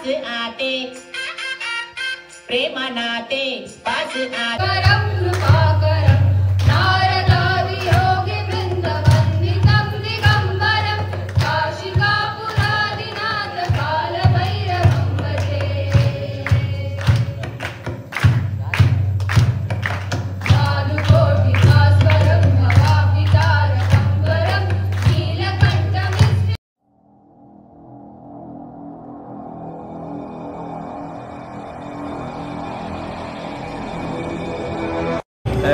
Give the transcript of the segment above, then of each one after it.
पास आते प्रेम नाते पास आते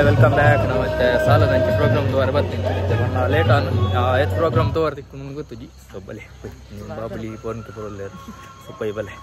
ವೆಲ್ಕಮ್ ಬ್ಯಾಕ್ ನಾವು ಮತ್ತೆ ಸಾಲದಂಚೆ ಪ್ರೋಗ್ರಾಮ್ ತೋರ ಬರ್ತೀನಿ ಲೇಟ್ ಆನ್ ಎತ್ ಪ್ರೋಗ್ರಾಮ್ ತೋರ್ ತಿಕ್ಕು ಮುಂದೆ ಗೊತ್ತುಜಿ ಸೊಬ್ಬಲೆ ಬಾಬುಲಿ ಪೋರ್ನ್ ಪುರೋಲ್ಲ ಸೊಪ್ಪೈ ಬಲೆ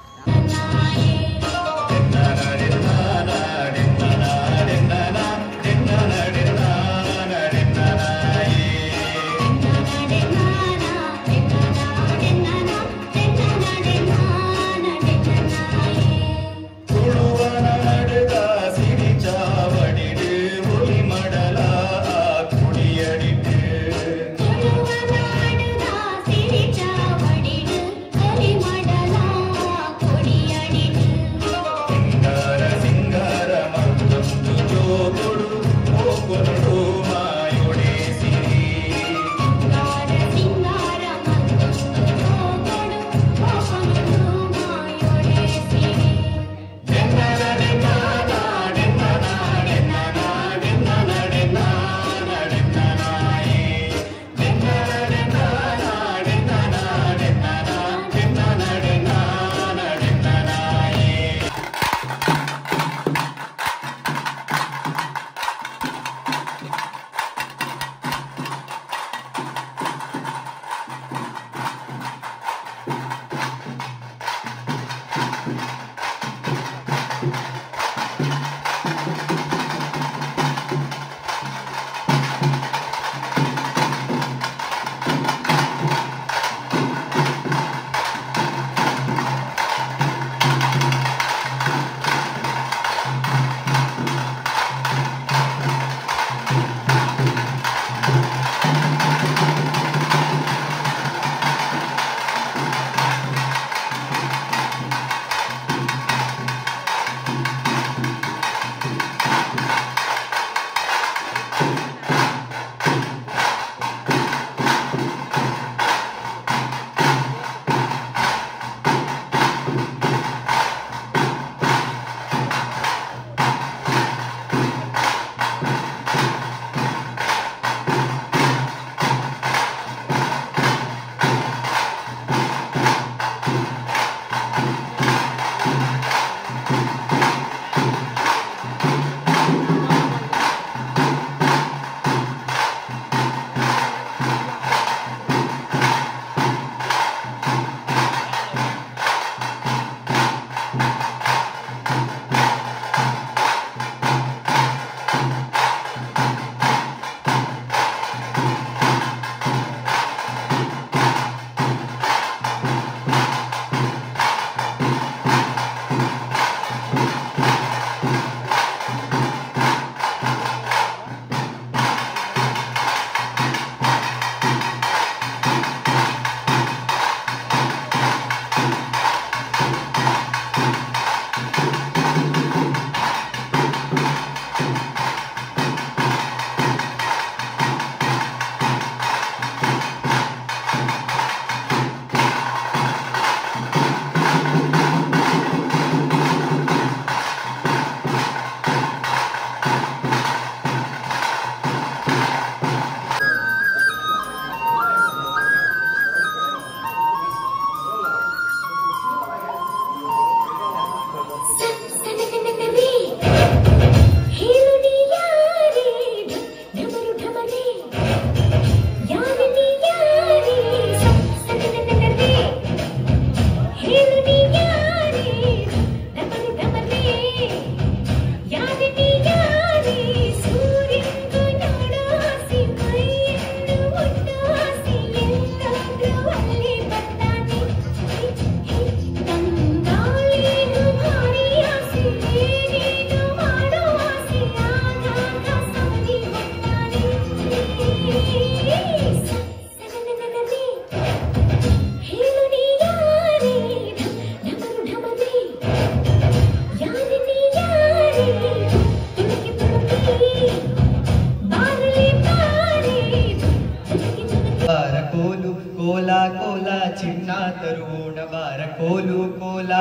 ಕೋಲು ಕೋಲ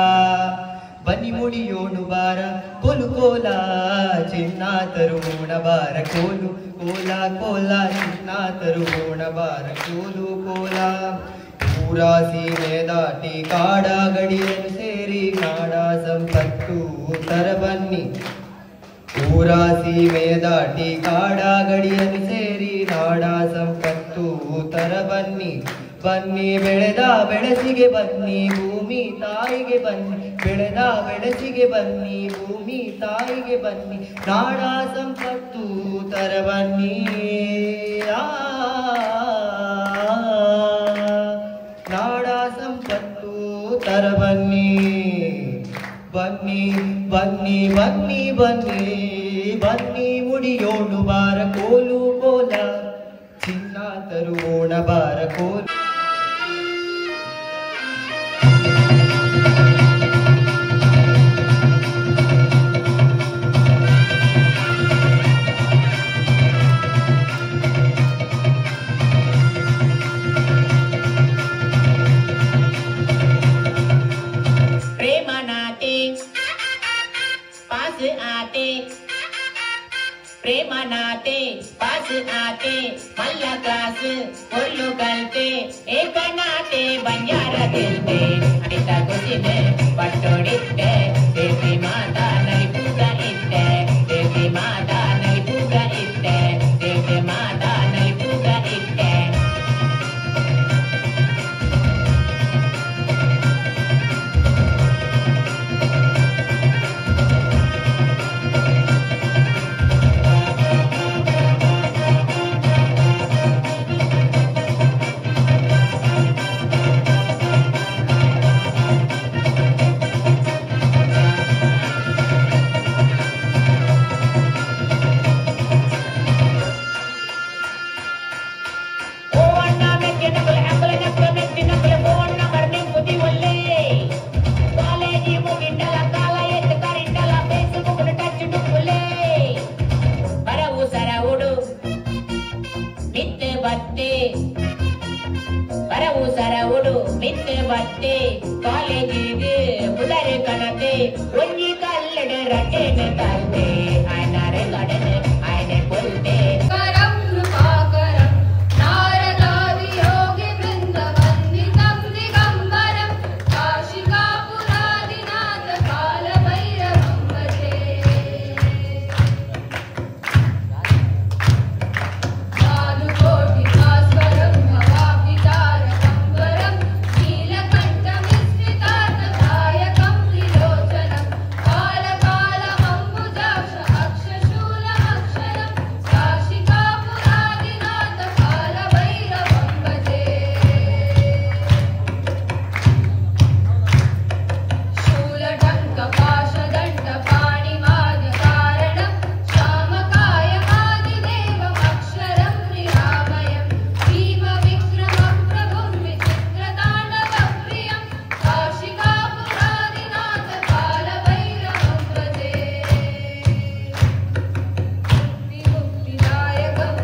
ಬನ್ನಿ ಮುಡಿಯೋಣು ಬಾರ ಕೋಲು ಕೋಲ ಚಿನ್ನ ತರುವೋಣ ಬಾರ ಕೋಲು ಕೋಲ ಕೋಲ ಚಿನ್ನ ತರುವೋಣ ಬಾರ ಕೋಲು ಕೋಲ ಊರ ಸೀಮೆ ದಾಟಿ ಕಾಡ ಗಡಿಯನ್ನು ಸೇರಿ ನಾಡ ಸಂಪತ್ತು ತರ ಬನ್ನಿ ಊರ ಸೀಮೆ ದಾಟಿ ಕಾಡ ಗಡಿಯನ್ನು ಸೇರಿ ನಾಡ ಸಂಪತ್ತು ತರ ಬನ್ನಿ ಬನ್ನಿ ಬೆಳೆದ ಬೆಳಸಿಗೆ ಬನ್ನಿ ಭೂಮಿ ತಾಯಿಗೆ ಬನ್ನಿ ಬೆಳೆದ ಬೆಳಸಿಗೆ ಬನ್ನಿ ಭೂಮಿ ತಾಯಿಗೆ ಬನ್ನಿ ನಾಡ ಸಂಪತ್ತು ತರ ಬನ್ನಿ ನಾಡ ಸಂಪತ್ತು ತರ ಬನ್ನಿ ಬನ್ನಿ ಬನ್ನಿ ಬನ್ನಿ ಬನ್ನಿ ಬನ್ನಿ ಮುಡಿಯೋಣು ಬಾರ ಕೋಲು ಕೋಲ ಚಿನ್ನ ತರುವೋಣ ಬಾರ ಕೋಲು प्रेमानाते पास आते मल्ला क्लास कोल्लू कलते एक नाते बंजारा दिलते अनिता कुसिने पट्टोडिते देवी माता नलिपुगा इत्ते देवी माता नलिपुगा इत्ते देवी माता नलिपुगा इत्ते बट्टे कालेजिगे बुलरे कनते वन्नी कल्लड रटेने तालते आयनारे गडने आयने बोलते करम कृपाकरम नारदादि योगी वृंद वंदितं दिगंबरम काशिकापुरादिनाथ काल भैरवं भजे नानुकोटि भास्वरं भवाब्दितारकं वरं नीलकण्ठमिश्रितार्थदायकं त्रिलोचनं कालकालमम्बुजाक्ष अक्षशूलमक्षरं काशिकापुरादिनाथ कालभैरवं भजे शूलटङ्कपाशदण्डपाणिमादिकारणं श्यामकायमादिदेवमक्षरं निरामयं भीमविक्रमं प्रभुं विचित्रताण्डवप्रियं काशिकापुरादिनाथ कालभैरवं भजे मुक्तिदायकं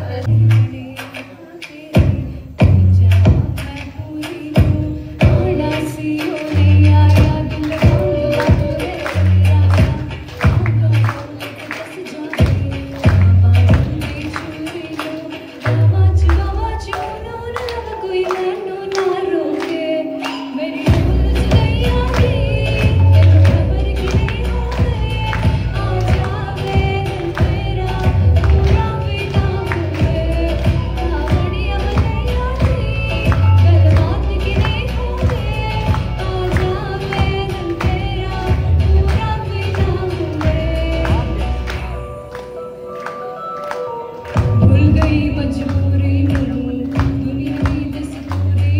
भूल गई मजबूरी दुनिया की दस्तूरी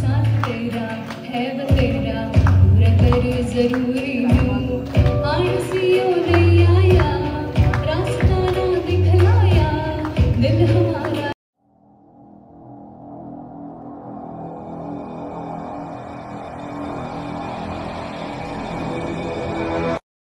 साथ तेरा है वो तेरा पूरा कर जरूरी